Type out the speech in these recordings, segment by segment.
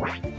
Amen.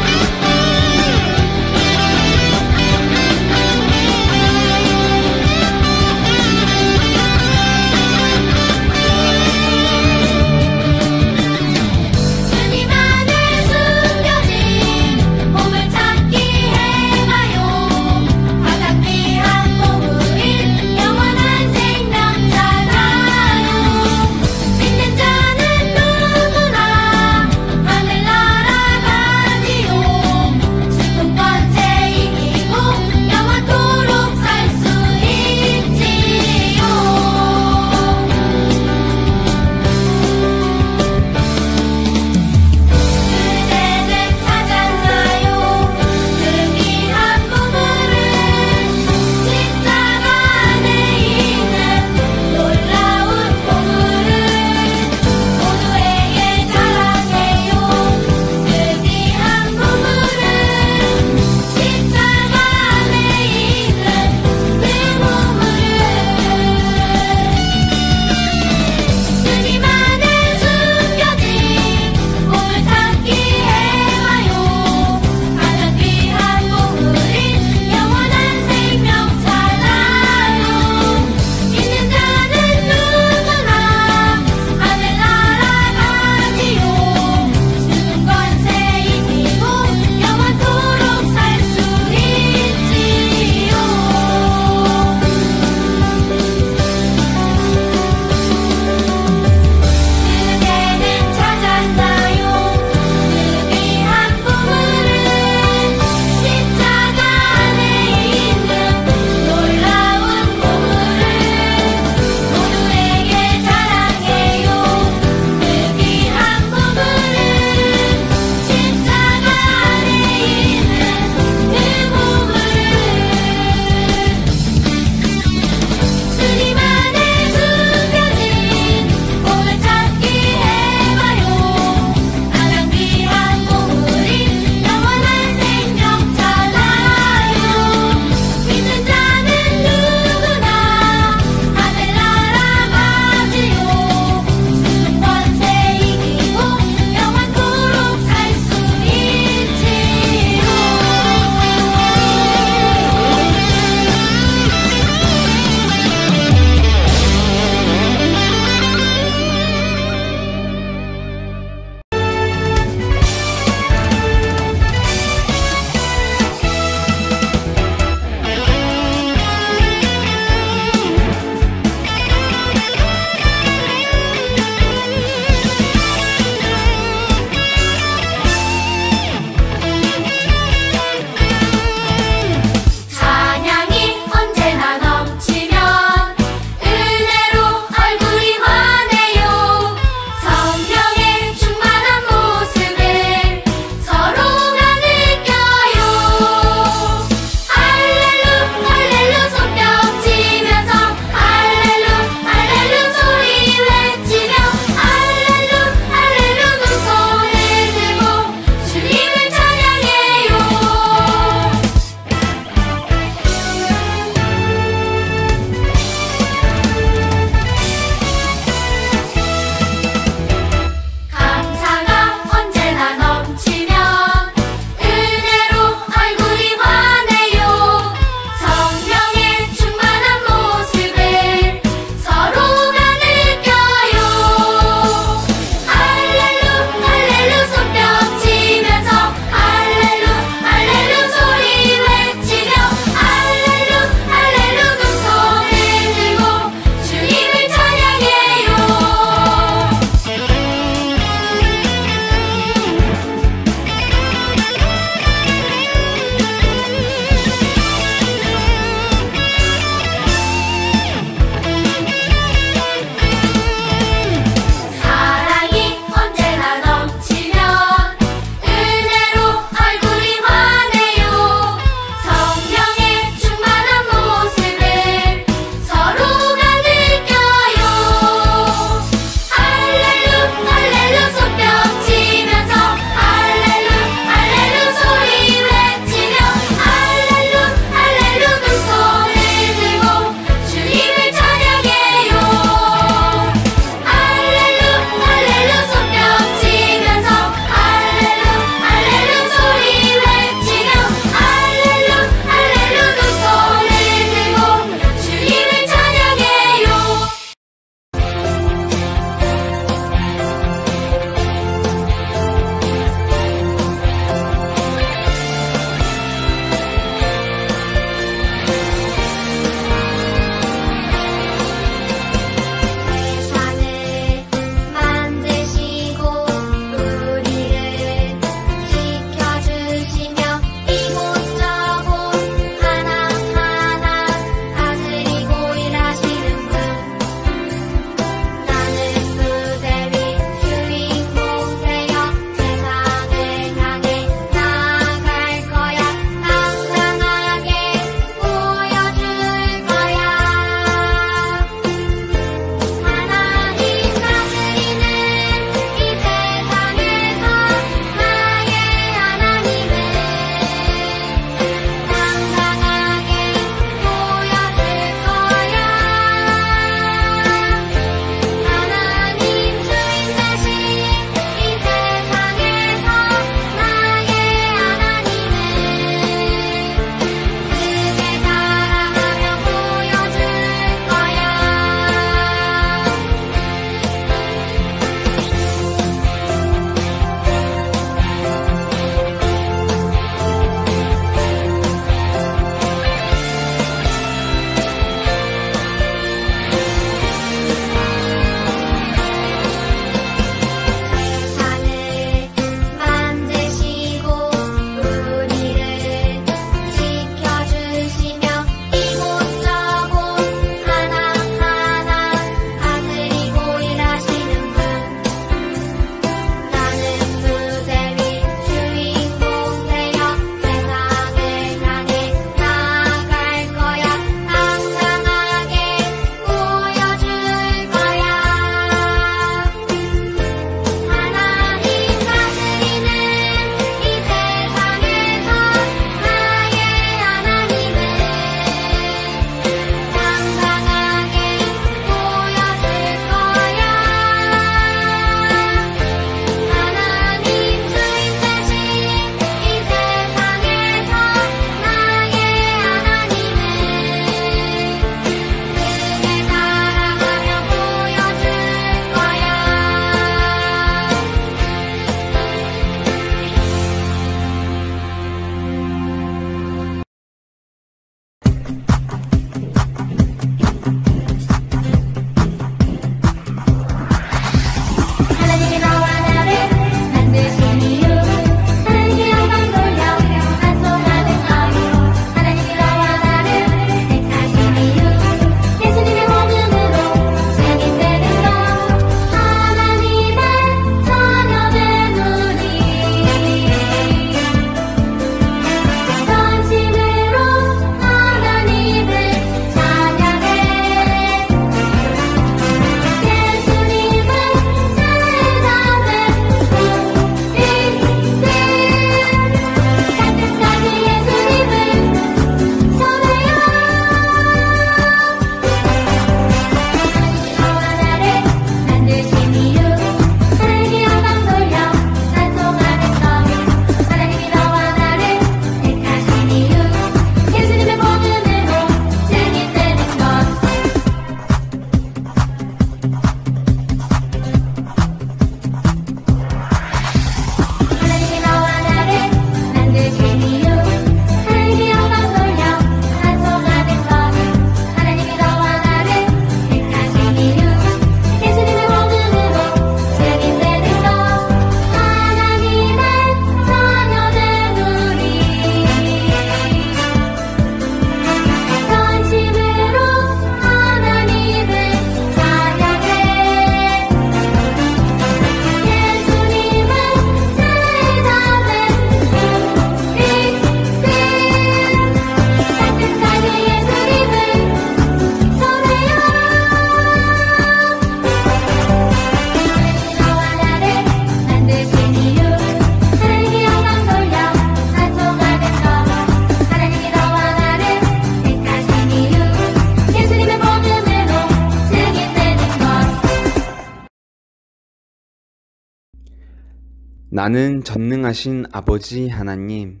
나는 전능하신 아버지 하나님,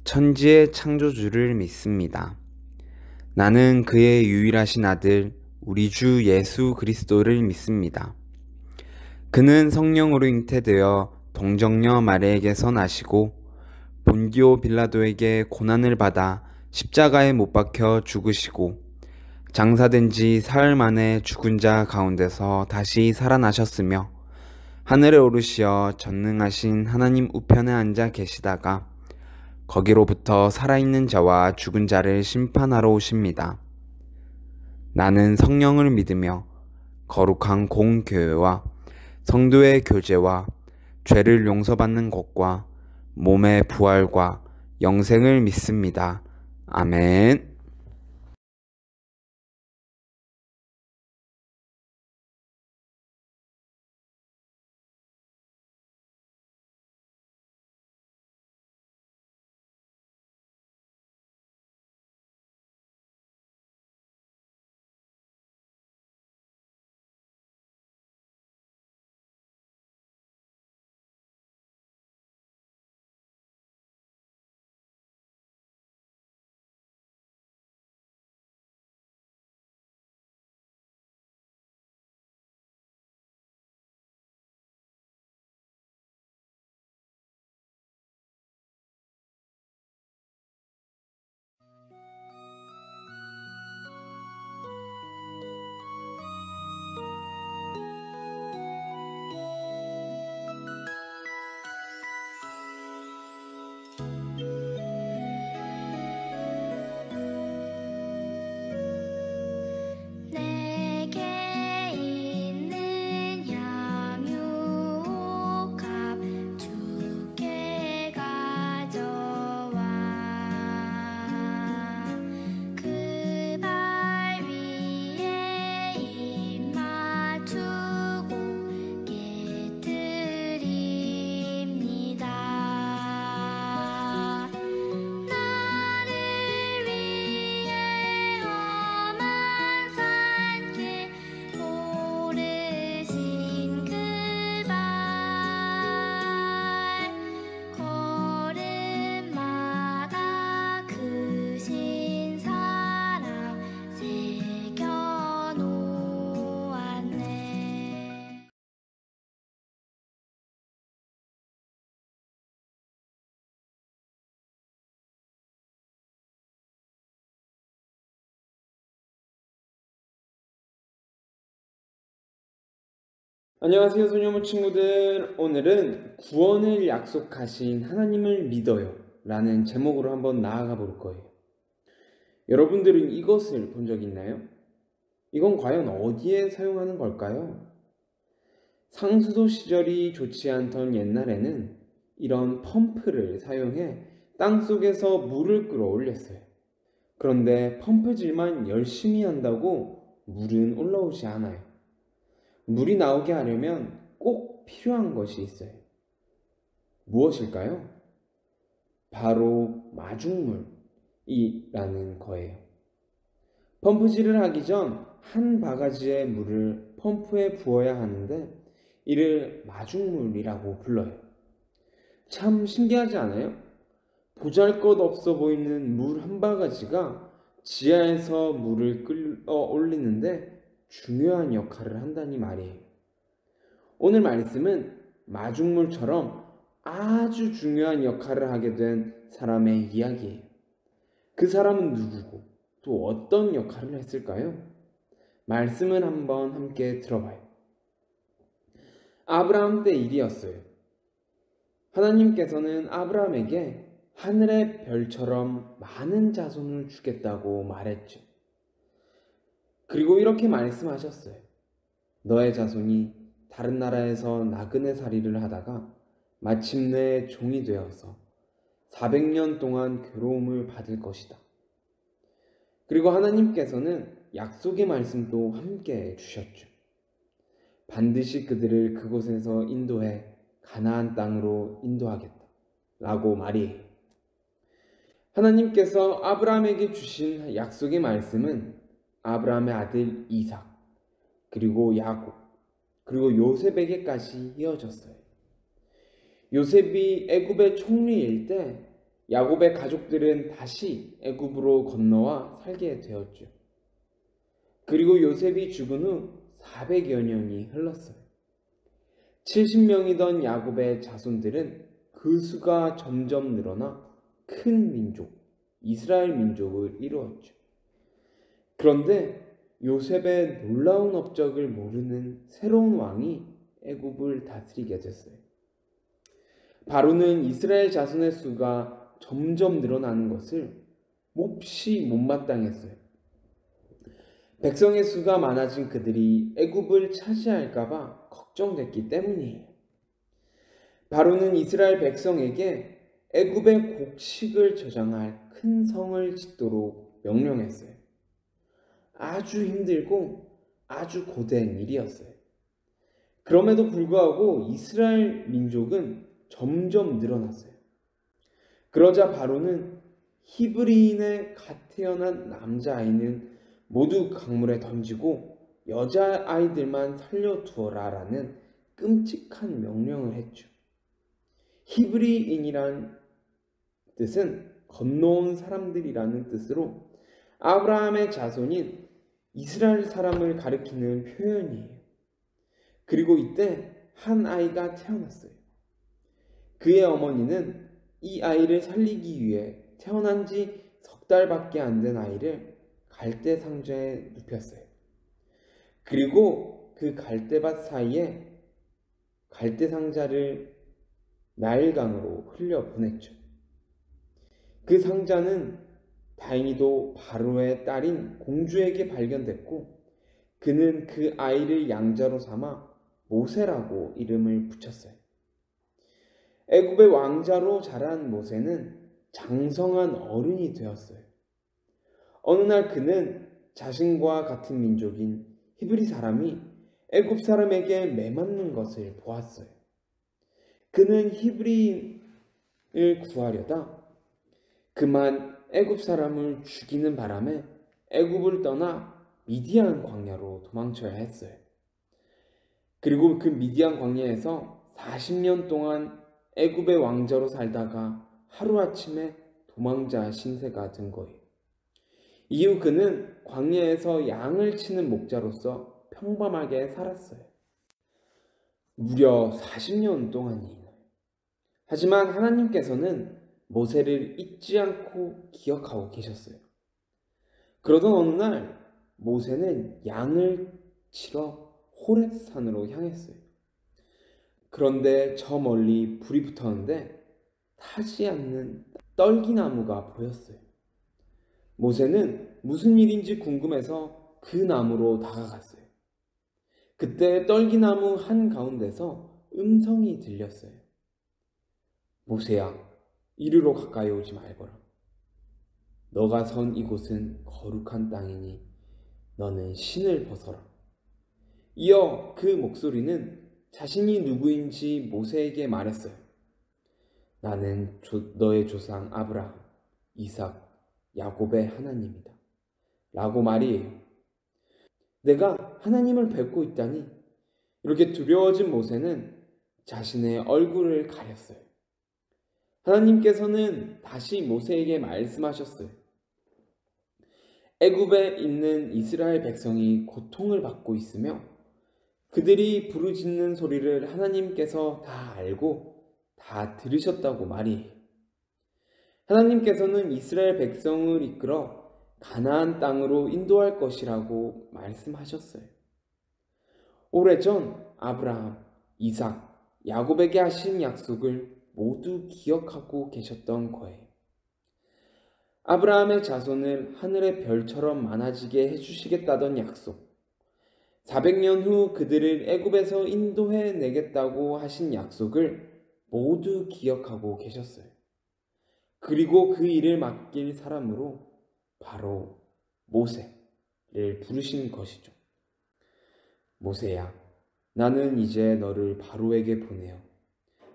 천지의 창조주를 믿습니다. 나는 그의 유일하신 아들, 우리 주 예수 그리스도를 믿습니다. 그는 성령으로 잉태되어 동정녀 마리에게서 나시고 본디오 빌라도에게 고난을 받아 십자가에 못 박혀 죽으시고 장사된 지 사흘 만에 죽은 자 가운데서 다시 살아나셨으며 하늘에 오르시어 전능하신 하나님 우편에 앉아 계시다가 거기로부터 살아있는 자와 죽은 자를 심판하러 오십니다. 나는 성령을 믿으며 거룩한 공교회와 성도의 교제와 죄를 용서받는 것과 몸의 부활과 영생을 믿습니다. 아멘. 내게 있는 향유옥합 주께 가져와 그 발 위에 입 맞추고 깨뜨립니다. 나를 위해 험한 산길 오르신 그 발 걸음마다 크신 사랑 새겨놓았네. 안녕하세요, 소녀모 친구들. 오늘은 구원을 약속하신 하나님을 믿어요 라는 제목으로 한번 나아가 볼 거예요. 여러분들은 이것을 본 적 있나요? 이건 과연 어디에 사용하는 걸까요? 상수도 시절이 좋지 않던 옛날에는 이런 펌프를 사용해 땅속에서 물을 끌어올렸어요. 그런데 펌프질만 열심히 한다고 물은 올라오지 않아요. 물이 나오게 하려면 꼭 필요한 것이 있어요. 무엇일까요? 바로 마중물이라는 거예요. 펌프질을 하기 전 한 바가지의 물을 펌프에 부어야 하는데 이를 마중물이라고 불러요. 참 신기하지 않아요? 보잘것없어 보이는 물 한 바가지가 지하에서 물을 끌어 올리는데 중요한 역할을 한다니 말이에요. 오늘 말씀은 마중물처럼 아주 중요한 역할을 하게 된 사람의 이야기예요. 그 사람은 누구고 또 어떤 역할을 했을까요? 말씀을 한번 함께 들어봐요. 아브라함 때 일이었어요. 하나님께서는 아브라함에게 하늘의 별처럼 많은 자손을 주겠다고 말했죠. 그리고 이렇게 말씀하셨어요. 너의 자손이 다른 나라에서 나그네 살이를 하다가 마침내 종이 되어서 400년 동안 괴로움을 받을 것이다. 그리고 하나님께서는 약속의 말씀도 함께 주셨죠. 반드시 그들을 그곳에서 인도해 가나안 땅으로 인도하겠다 라고 말이에요. 하나님께서 아브라함에게 주신 약속의 말씀은 아브라함의 아들 이삭, 그리고 야곱, 그리고 요셉에게까지 이어졌어요. 요셉이 애굽의 총리일 때 야곱의 가족들은 다시 애굽으로 건너와 살게 되었죠. 그리고 요셉이 죽은 후 400여 년이 흘렀어요. 70명이던 야곱의 자손들은 그 수가 점점 늘어나 큰 민족, 이스라엘 민족을 이루었죠. 그런데 요셉의 놀라운 업적을 모르는 새로운 왕이 애굽을 다스리게 됐어요. 바로는 이스라엘 자손의 수가 점점 늘어나는 것을 몹시 못마땅했어요. 백성의 수가 많아진 그들이 애굽을 차지할까봐 걱정됐기 때문이에요. 바로는 이스라엘 백성에게 애굽의 곡식을 저장할 큰 성을 짓도록 명령했어요. 아주 힘들고 아주 고된 일이었어요. 그럼에도 불구하고 이스라엘 민족은 점점 늘어났어요. 그러자 바로는 히브리인의 갓 태어난 남자아이는 모두 강물에 던지고 여자아이들만 살려두어라 라는 끔찍한 명령을 했죠. 히브리인이란 뜻은 건너온 사람들이라는 뜻으로 아브라함의 자손인 이스라엘 사람을 가리키는 표현이에요. 그리고 이때 한 아이가 태어났어요. 그의 어머니는 이 아이를 살리기 위해 태어난 지 석 달밖에 안 된 아이를 갈대 상자에 눕혔어요. 그리고 그 갈대밭 사이에 갈대 상자를 나일강으로 흘려보냈죠. 그 상자는 다행히도 바로의 딸인 공주에게 발견됐고 그는 그 아이를 양자로 삼아 모세라고 이름을 붙였어요. 애굽의 왕자로 자란 모세는 장성한 어른이 되었어요. 어느 날 그는 자신과 같은 민족인 히브리 사람이 애굽 사람에게 매맞는 것을 보았어요. 그는 히브리인을 구하려다 그만 애굽 사람을 죽이는 바람에 애굽을 떠나 미디안 광야로 도망쳐야 했어요. 그리고 그 미디안 광야에서 40년 동안 애굽의 왕자로 살다가 하루아침에 도망자 신세가 된 거예요. 이후 그는 광야에서 양을 치는 목자로서 평범하게 살았어요. 무려 40년 동안이에요. 하지만 하나님께서는 모세를 잊지 않고 기억하고 계셨어요. 그러던 어느 날 모세는 양을 치러 호렙산으로 향했어요. 그런데 저 멀리 불이 붙었는데 타지 않는 떨기나무가 보였어요. 모세는 무슨 일인지 궁금해서 그 나무로 다가갔어요. 그때 떨기나무 한가운데서 음성이 들렸어요. 모세야, 이리로 가까이 오지 말거라. 너가 선 이곳은 거룩한 땅이니 너는 신을 벗어라. 이어 그 목소리는 자신이 누구인지 모세에게 말했어요. 나는 너의 조상 아브라함, 이삭, 야곱의 하나님이다. 라고 말이에요. 내가 하나님을 뵙고 있다니. 이렇게 두려워진 모세는 자신의 얼굴을 가렸어요. 하나님께서는 다시 모세에게 말씀하셨어요. 애굽에 있는 이스라엘 백성이 고통을 받고 있으며 그들이 부르짖는 소리를 하나님께서 다 알고 다 들으셨다고 말이에요. 하나님께서는 이스라엘 백성을 이끌어 가나안 땅으로 인도할 것이라고 말씀하셨어요. 오래전 아브라함, 이삭, 야곱에게 하신 약속을 모두 기억하고 계셨던 거예요. 아브라함의 자손을 하늘의 별처럼 많아지게 해주시겠다던 약속, 400년 후 그들을 애굽에서 인도해 내겠다고 하신 약속을 모두 기억하고 계셨어요. 그리고 그 일을 맡길 사람으로 바로 모세를 부르신 것이죠. 모세야, 나는 이제 너를 바로에게 보내어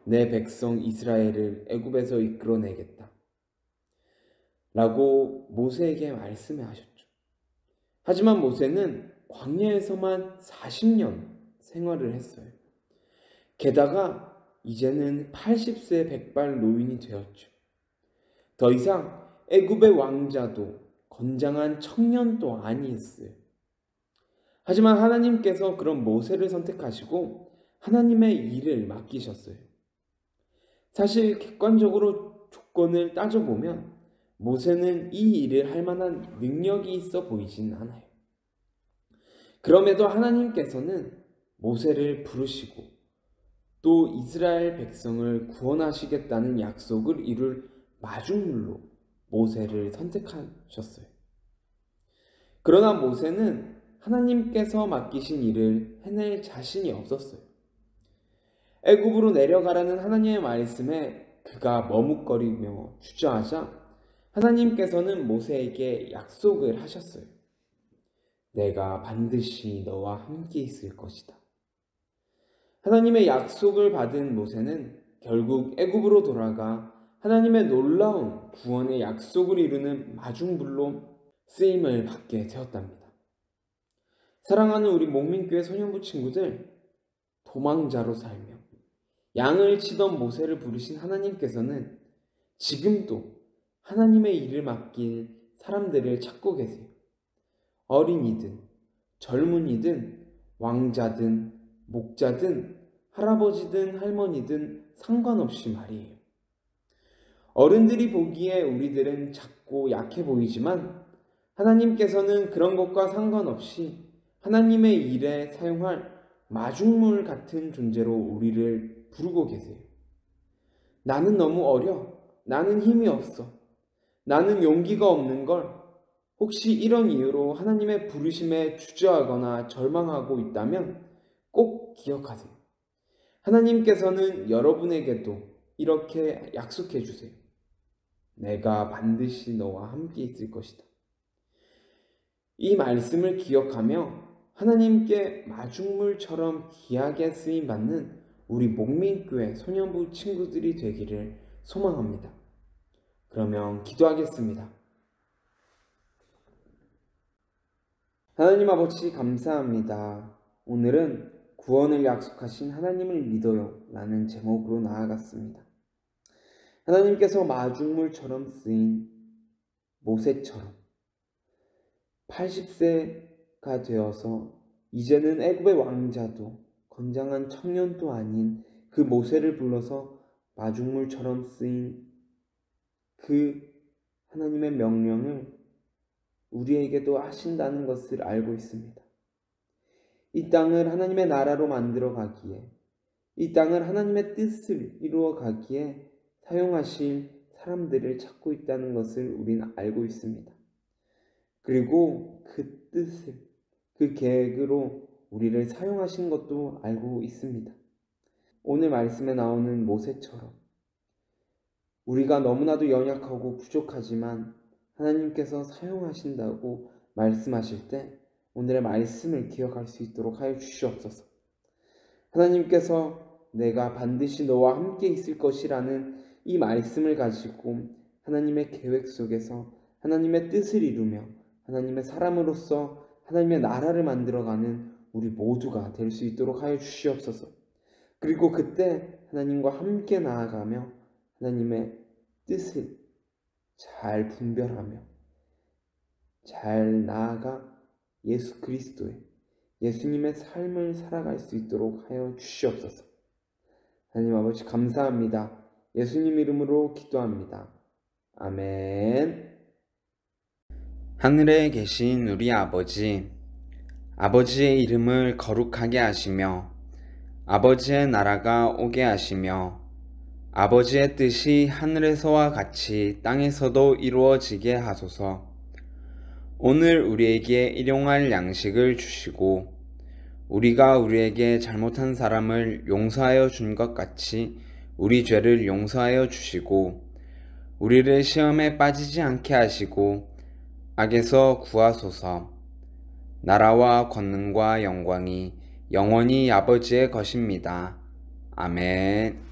내 백성 이스라엘을 애굽에서 이끌어내겠다. 라고 모세에게 말씀하셨죠. 하지만 모세는 광야에서만 40년 생활을 했어요. 게다가 이제는 80세 백발 노인이 되었죠. 더 이상 애굽의 왕자도 건장한 청년도 아니었어요. 하지만 하나님께서 그런 모세를 선택하시고 하나님의 일을 맡기셨어요. 사실 객관적으로 조건을 따져보면 모세는 이 일을 할 만한 능력이 있어 보이진 않아요. 그럼에도 하나님께서는 모세를 부르시고 또 이스라엘 백성을 구원하시겠다는 약속을 이룰 마중물로 모세를 선택하셨어요. 그러나 모세는 하나님께서 맡기신 일을 해낼 자신이 없었어요. 애굽으로 내려가라는 하나님의 말씀에 그가 머뭇거리며 주저하자 하나님께서는 모세에게 약속을 하셨어요. 내가 반드시 너와 함께 있을 것이다. 하나님의 약속을 받은 모세는 결국 애굽으로 돌아가 하나님의 놀라운 구원의 약속을 이루는 마중물로 쓰임을 받게 되었답니다. 사랑하는 우리 목민교회 소년부 친구들, 도망자로 살며 양을 치던 모세를 부르신 하나님께서는 지금도 하나님의 일을 맡길 사람들을 찾고 계세요. 어린이든 젊은이든 왕자든 목자든 할아버지든 할머니든 상관없이 말이에요. 어른들이 보기에 우리들은 작고 약해 보이지만 하나님께서는 그런 것과 상관없이 하나님의 일에 사용할 마중물 같은 존재로 우리를 부르고 계세요. 나는 너무 어려. 나는 힘이 없어. 나는 용기가 없는 걸. 혹시 이런 이유로 하나님의 부르심에 주저하거나 절망하고 있다면 꼭 기억하세요. 하나님께서는 여러분에게도 이렇게 약속해 주세요. 내가 반드시 너와 함께 있을 것이다. 이 말씀을 기억하며 하나님께 마중물처럼 귀하게 쓰임받는 우리 목민교회 소년부 친구들이 되기를 소망합니다. 그러면 기도하겠습니다. 하나님 아버지 감사합니다. 오늘은 구원을 약속하신 하나님을 믿어요 라는 제목으로 나아갔습니다. 하나님께서 마중물처럼 쓰인 모세처럼 80세가 되어서 이제는 애굽의 왕자도 건장한 청년도 아닌 그 모세를 불러서 마중물처럼 쓰인 그 하나님의 명령을 우리에게도 하신다는 것을 알고 있습니다. 이 땅을 하나님의 나라로 만들어 가기에, 이 땅을 하나님의 뜻을 이루어 가기에 사용하실 사람들을 찾고 있다는 것을 우리는 알고 있습니다. 그리고 그 뜻을, 그 계획으로 우리를 사용하신 것도 알고 있습니다. 오늘 말씀에 나오는 모세처럼 우리가 너무나도 연약하고 부족하지만 하나님께서 사용하신다고 말씀하실 때 오늘의 말씀을 기억할 수 있도록 하여 주시옵소서. 하나님께서 내가 반드시 너와 함께 있을 것이라는 이 말씀을 가지고 하나님의 계획 속에서 하나님의 뜻을 이루며 하나님의 사람으로서 하나님의 나라를 만들어가는 우리 모두가 될 수 있도록 하여 주시옵소서. 그리고 그때 하나님과 함께 나아가며 하나님의 뜻을 잘 분별하며 잘 나아가 예수 그리스도의 예수님의 삶을 살아갈 수 있도록 하여 주시옵소서. 하나님 아버지 감사합니다. 예수님 이름으로 기도합니다. 아멘. 하늘에 계신 우리 아버지, 아버지의 이름을 거룩하게 하시며 아버지의 나라가 오게 하시며 아버지의 뜻이 하늘에서와 같이 땅에서도 이루어지게 하소서. 오늘 우리에게 일용할 양식을 주시고 우리가 우리에게 잘못한 사람을 용서하여 준 것 같이 우리 죄를 용서하여 주시고 우리를 시험에 빠지지 않게 하시고 악에서 구하소서. 나라와 권능과 영광이 영원히 아버지의 것입니다. 아멘.